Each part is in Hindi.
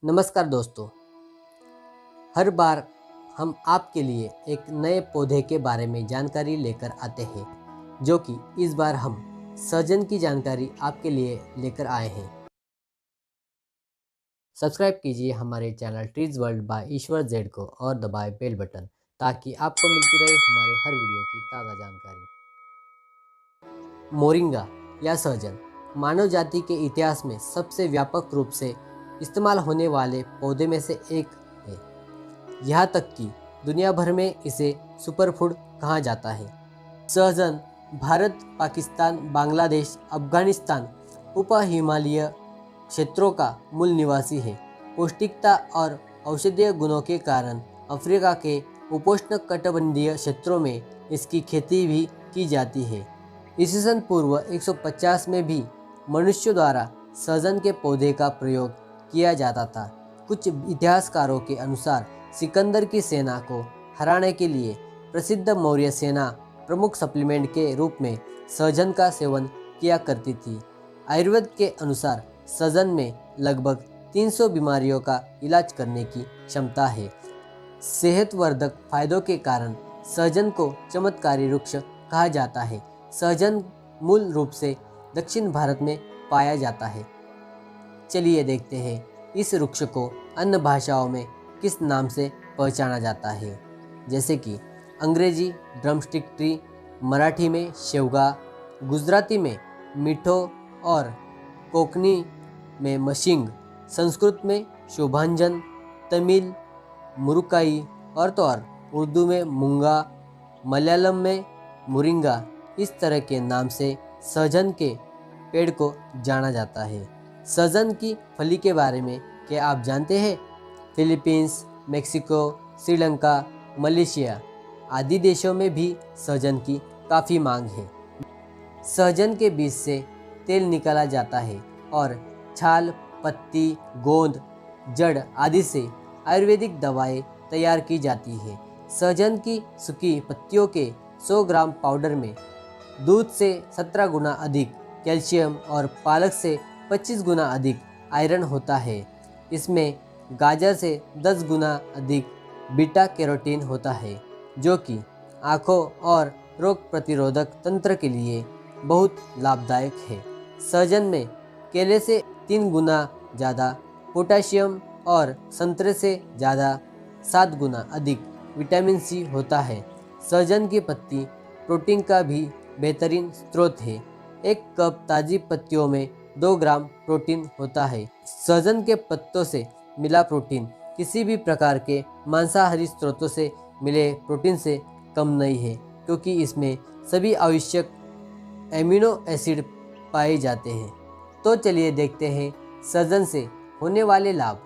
नमस्कार दोस्तों। हर बार हम आपके लिए एक नए पौधे के बारे में जानकारी लेकर आते हैं, जो कि इस बार हम सहजन की जानकारी आपके लिए लेकर आए हैं। सब्सक्राइब कीजिए हमारे channel trees world by Ishwar Z को और दबाएं बेल बटन, ताकि आपको मिलती रहे हमारे हर वीडियो की ताज़ा जानकारी। मोरिंगा या सहजन मानव जाति के इतिहास में सबसे व्यापक रूप से इस्तेमाल होने वाले पौधे में से एक है। यहाँ तक कि दुनिया भर में इसे सुपरफूड कहा जाता है। सहजन भारत, पाकिस्तान, बांग्लादेश, अफगानिस्तान, उप हिमालयी क्षेत्रों का मूल निवासी है। पौष्टिकता और औषधीय गुणों के कारण अफ्रीका के उपोष्णकटिबंधीय क्षेत्रों में इसकी खेती भी की जाती है। ईस्वी पूर्व 150 में भी मनुष्यों द्वारा सहजन के पौधे का प्रयोग किया जाता था। कुछ इतिहासकारों के अनुसार सिकंदर की सेना को हराने के लिए प्रसिद्ध मौर्य सेना प्रमुख सप्लीमेंट के रूप में सहजन का सेवन किया करती थी। आयुर्वेद के अनुसार सहजन में लगभग 300 बीमारियों का इलाज करने की क्षमता है। सेहतवर्धक फायदों के कारण सहजन को चमत्कारी वृक्ष कहा जाता है। सहजन मूल रूप से दक्षिण भारत में पाया जाता है। चलिए देखते हैं इस वृक्ष को अन्य भाषाओं में किस नाम से पहचाना जाता है, जैसे कि अंग्रेजी ड्रमस्टिक ट्री, मराठी में शेवगा, गुजराती में मीठो और कोंकणी में मशिंग, संस्कृत में शोभांजन, तमिल मुरुकाई और उर्दू में मूंगा, मलयालम में मोरिंगा। इस तरह के नाम से सहजन के पेड़ को जाना जाता है। सहजन की फली के बारे में क्या आप जानते हैं? फिलीपींस, मेक्सिको, श्रीलंका, मलेशिया आदि देशों में भी सहजन की काफ़ी मांग है। सहजन के बीज से तेल निकाला जाता है और छाल, पत्ती, गोंद, जड़ आदि से आयुर्वेदिक दवाएं तैयार की जाती है। सहजन की सूखी पत्तियों के 100 ग्राम पाउडर में दूध से 17 गुना अधिक कैल्शियम और पालक से 25 गुना अधिक आयरन होता है। इसमें गाजर से 10 गुना अधिक बीटा कैरोटीन होता है, जो कि आँखों और रोग प्रतिरोधक तंत्र के लिए बहुत लाभदायक है। सहजन में केले से 3 गुना ज़्यादा पोटेशियम और संतरे से ज़्यादा 7 गुना अधिक विटामिन सी होता है। सहजन की पत्ती प्रोटीन का भी बेहतरीन स्रोत है। एक कप ताज़ी पत्तियों में 2 ग्राम प्रोटीन होता है। सहजन के पत्तों से मिला प्रोटीन किसी भी प्रकार के मांसाहारी स्रोतों से मिले प्रोटीन से कम नहीं है, क्योंकि इसमें सभी आवश्यक एमिनो एसिड पाए जाते हैं। तो चलिए देखते हैं सहजन से होने वाले लाभ।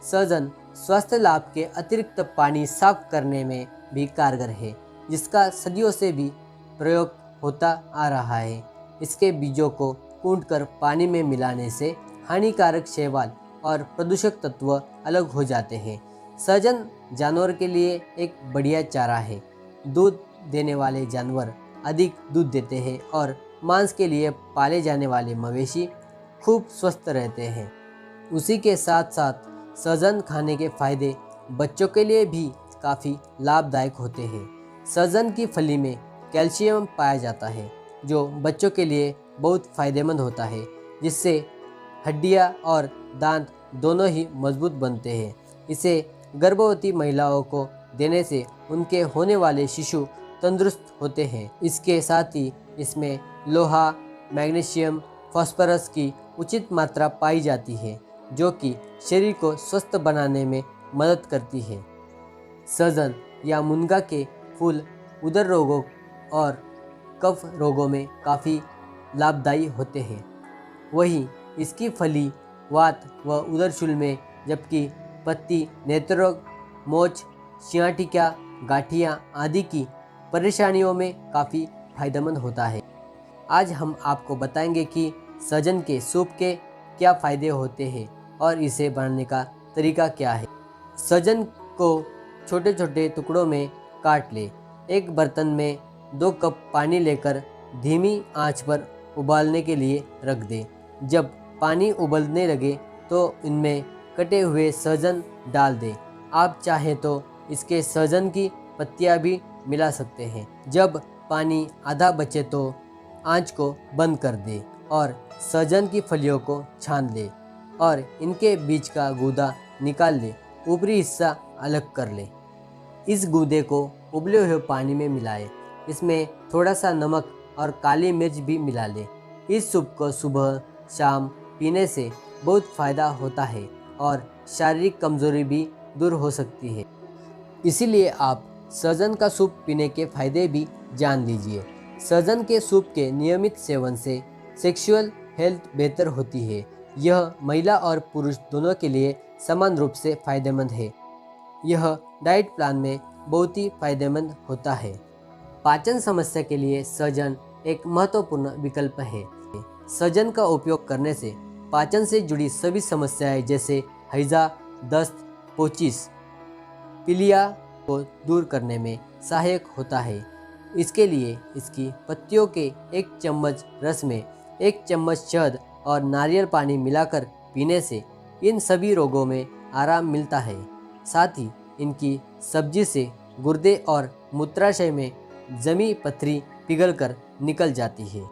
सहजन स्वास्थ्य लाभ के अतिरिक्त पानी साफ करने में भी कारगर है, जिसका सदियों से भी प्रयोग होता आ रहा है। इसके बीजों को कूटकर पानी में मिलाने से हानिकारक शैवाल और प्रदूषक तत्व अलग हो जाते हैं। सहजन जानवर के लिए एक बढ़िया चारा है। दूध देने वाले जानवर अधिक दूध देते हैं और मांस के लिए पाले जाने वाले मवेशी खूब स्वस्थ रहते हैं। उसी के साथ साथ सहजन खाने के फायदे बच्चों के लिए भी काफ़ी लाभदायक होते हैं। सहजन की फली में कैल्शियम पाया जाता है, जो बच्चों के लिए बहुत फायदेमंद होता है, जिससे हड्डियां और दांत दोनों ही मजबूत बनते हैं। इसे गर्भवती महिलाओं को देने से उनके होने वाले शिशु तंदुरुस्त होते हैं। इसके साथ ही इसमें लोहा, मैग्नीशियम, फास्फोरस की उचित मात्रा पाई जाती है, जो कि शरीर को स्वस्थ बनाने में मदद करती है। सहजन या मुनगा के फूल उदर रोगों और कफ रोगों में काफ़ी लाभदायी होते हैं। वहीं इसकी फली वात व उदरशूल में, जबकि पत्ती नेत्र रोग, मोच, सियाटिका, गाठियाँ आदि की परेशानियों में काफ़ी फायदेमंद होता है। आज हम आपको बताएंगे कि सहजन के सूप के क्या फ़ायदे होते हैं और इसे बनाने का तरीका क्या है। सहजन को छोटे छोटे टुकड़ों में काट ले। एक बर्तन में 2 कप पानी लेकर धीमी आंच पर उबालने के लिए रख दें। जब पानी उबलने लगे तो इनमें कटे हुए सहजन डाल दें। आप चाहें तो इसके सहजन की पत्तियां भी मिला सकते हैं। जब पानी आधा बचे तो आंच को बंद कर दें और सहजन की फलियों को छान लें और इनके बीच का गूदा निकाल लें। ऊपरी हिस्सा अलग कर लें। इस गूदे को उबले हुए पानी में मिलाएं। इसमें थोड़ा सा नमक और काली मिर्च भी मिला लें। इस सूप को सुबह शाम पीने से बहुत फ़ायदा होता है और शारीरिक कमजोरी भी दूर हो सकती है। इसीलिए आप सहजन का सूप पीने के फायदे भी जान लीजिए। सहजन के सूप के नियमित सेवन से सेक्सुअल हेल्थ बेहतर होती है। यह महिला और पुरुष दोनों के लिए समान रूप से फायदेमंद है। यह डाइट प्लान में बहुत ही फायदेमंद होता है। पाचन समस्या के लिए सहजन एक महत्वपूर्ण विकल्प है। सहजन का उपयोग करने से पाचन से जुड़ी सभी समस्याएं जैसे हैजा, दस्त, पोचिस, पीलिया को दूर करने में सहायक होता है। इसके लिए इसकी पत्तियों के 1 चम्मच रस में 1 चम्मच शहद और नारियल पानी मिलाकर पीने से इन सभी रोगों में आराम मिलता है। साथ ही इनकी सब्जी से गुर्दे और मूत्राशय में जमी पथरी पिघलकर निकल जाती है।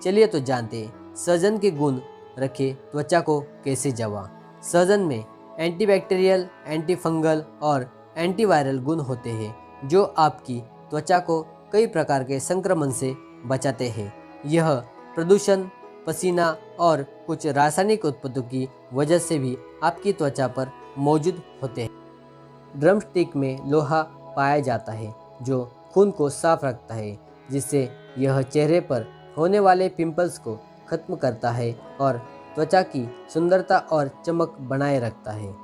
चलिए तो जानते हैं सहजन के गुण रखे त्वचा को कैसे जवा। सहजन में एंटीबैक्टीरियल, एंटीफंगल और एंटीवायरल गुण होते हैं जो आपकी त्वचा को कई प्रकार के संक्रमण से बचाते हैं। यह प्रदूषण, पसीना और कुछ रासायनिक उत्पादों की वजह से भी आपकी त्वचा पर मौजूद होते हैं। ड्रमस्टिक में लोहा पाया जाता है जो खून को साफ रखता है, जिससे यह चेहरे पर होने वाले पिंपल्स को खत्म करता है और त्वचा की सुंदरता और चमक बनाए रखता है।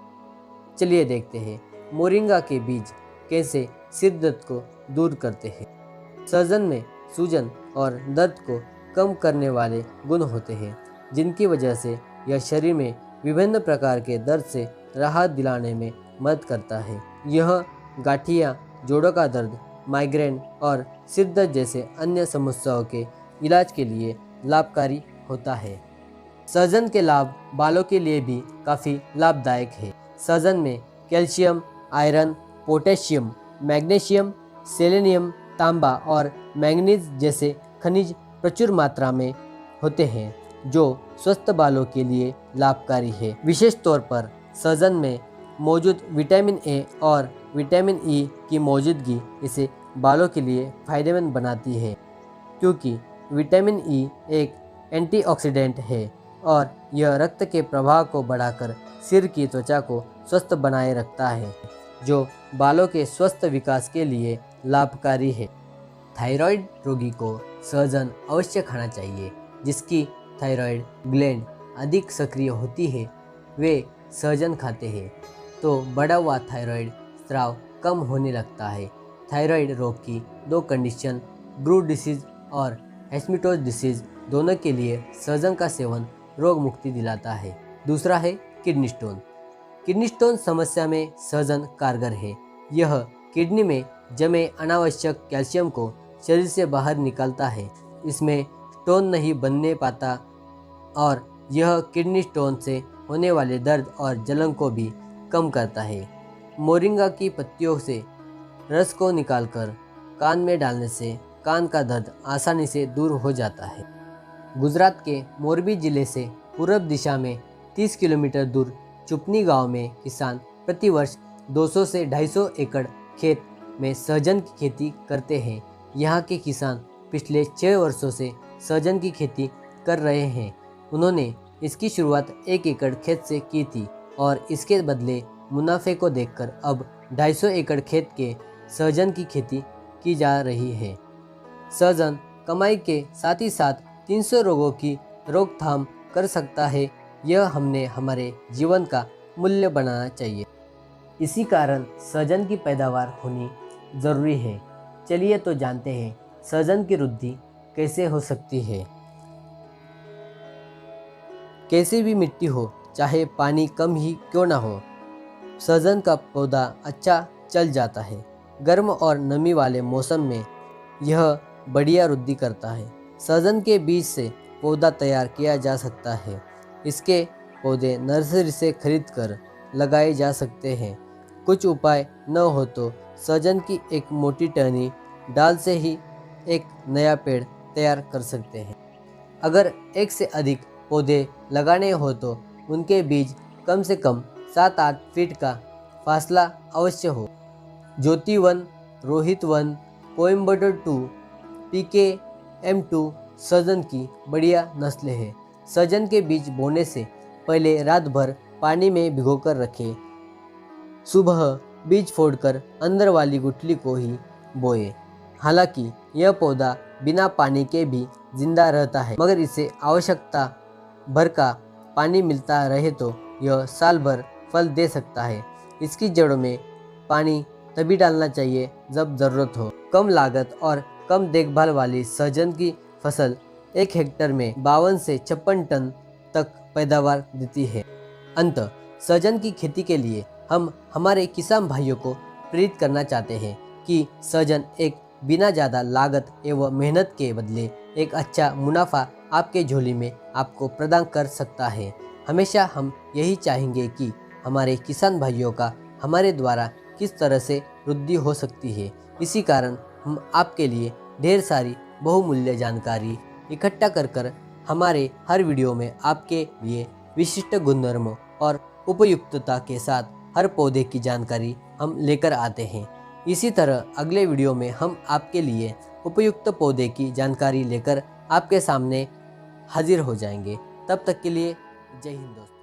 चलिए देखते हैं मोरिंगा के बीज कैसे सिर दर्द को दूर करते हैं। सहजन में सूजन और दर्द को कम करने वाले गुण होते हैं, जिनकी वजह से यह शरीर में विभिन्न प्रकार के दर्द से राहत दिलाने में मदद करता है। यह गांठियाँ, जोड़ों का दर्द, माइग्रेन और सिर दर्द जैसे अन्य समस्याओं के इलाज के लिए लाभकारी होता है। सहजन के लाभ बालों के लिए भी काफ़ी लाभदायक है। सहजन में calcium, iron, potassium, magnesium, selenium, तांबा और मैंगनीज जैसे खनिज प्रचुर मात्रा में होते हैं जो स्वस्थ बालों के लिए लाभकारी है। विशेष तौर पर सहजन में मौजूद विटामिन ए और विटामिन ई की मौजूदगी इसे बालों के लिए फायदेमंद बनाती है, क्योंकि विटामिन ई एक एंटीऑक्सीडेंट है और यह रक्त के प्रवाह को बढ़ाकर सिर की त्वचा को स्वस्थ बनाए रखता है, जो बालों के स्वस्थ विकास के लिए लाभकारी है। थायराइड रोगी को सहजन अवश्य खाना चाहिए। जिसकी थायराइड ग्लैंड अधिक सक्रिय होती है वे सहजन खाते हैं तो बढ़ा हुआ थायराइड स्राव कम होने लगता है। थायराइड रोग की 2 कंडीशन, ब्रू डिसीज और हैशमिटोज डिसीज, दोनों के लिए सहजन का सेवन रोग मुक्ति दिलाता है। दूसरा है किडनी स्टोन। किडनी स्टोन समस्या में सहजन कारगर है। यह किडनी में जमे अनावश्यक कैल्शियम को शरीर से बाहर निकालता है। इसमें स्टोन नहीं बनने पाता और यह किडनी स्टोन से होने वाले दर्द और जलन को भी कम करता है। मोरिंगा की पत्तियों से रस को निकालकर कान में डालने से कान का दर्द आसानी से दूर हो जाता है। गुजरात के मोरबी जिले से पूर्व दिशा में 30 किलोमीटर दूर चुपनी गांव में किसान प्रतिवर्ष 200 से 250 एकड़ खेत में सहजन की खेती करते हैं। यहाँ के किसान पिछले 6 वर्षों से सहजन की खेती कर रहे हैं। उन्होंने इसकी शुरुआत 1 एकड़ खेत से की थी और इसके बदले मुनाफे को देखकर अब 250 एकड़ खेत के सहजन की खेती की जा रही है। सहजन कमाई के साथ ही साथ 300 रोगों की रोकथाम कर सकता है। यह हमने हमारे जीवन का मूल्य बनाना चाहिए। इसी कारण सहजन की पैदावार होनी ज़रूरी है। चलिए तो जानते हैं सहजन की वृद्धि कैसे हो सकती है। कैसी भी मिट्टी हो, चाहे पानी कम ही क्यों ना हो, सहजन का पौधा अच्छा चल जाता है। गर्म और नमी वाले मौसम में यह बढ़िया वृद्धि करता है। सहजन के बीज से पौधा तैयार किया जा सकता है। इसके पौधे नर्सरी से खरीदकर लगाए जा सकते हैं। कुछ उपाय न हो तो सहजन की एक मोटी टहनी डाल से ही एक नया पेड़ तैयार कर सकते हैं। अगर एक से अधिक पौधे लगाने हो तो उनके बीच कम से कम 7-8 फीट का फासला अवश्य हो। ज्योति वन, रोहित वन, कोयम्बटूर 2, पीके M2 सहजन की बढ़िया नस्लें हैं। सहजन के बीज बोने से पहले रात भर पानी में भिगोकर रखें। सुबह बीज फोड़कर अंदर वाली गुठली को ही बोए। हालांकि यह पौधा बिना पानी के भी जिंदा रहता है, मगर इसे आवश्यकता भर का पानी मिलता रहे तो यह साल भर फल दे सकता है। इसकी जड़ों में पानी तभी डालना चाहिए जब ज़रूरत हो। कम लागत और कम देखभाल वाली सहजन की फसल 1 हेक्टेयर में 52 से 56 टन तक पैदावार देती है। अंत सहजन की खेती के लिए हम हमारे किसान भाइयों को प्रेरित करना चाहते हैं कि सहजन एक बिना ज़्यादा लागत एवं मेहनत के बदले एक अच्छा मुनाफा आपके झोली में आपको प्रदान कर सकता है। हमेशा हम यही चाहेंगे कि हमारे किसान भाइयों का हमारे द्वारा किस तरह से वृद्धि हो सकती है। इसी कारण हम आपके लिए ढेर सारी बहुमूल्य जानकारी इकट्ठा कर हमारे हर वीडियो में आपके लिए विशिष्ट गुणधर्मों और उपयुक्तता के साथ हर पौधे की जानकारी हम लेकर आते हैं। इसी तरह अगले वीडियो में हम आपके लिए उपयुक्त पौधे की जानकारी लेकर आपके सामने हाजिर हो जाएंगे। तब तक के लिए जय हिंद दोस्तों।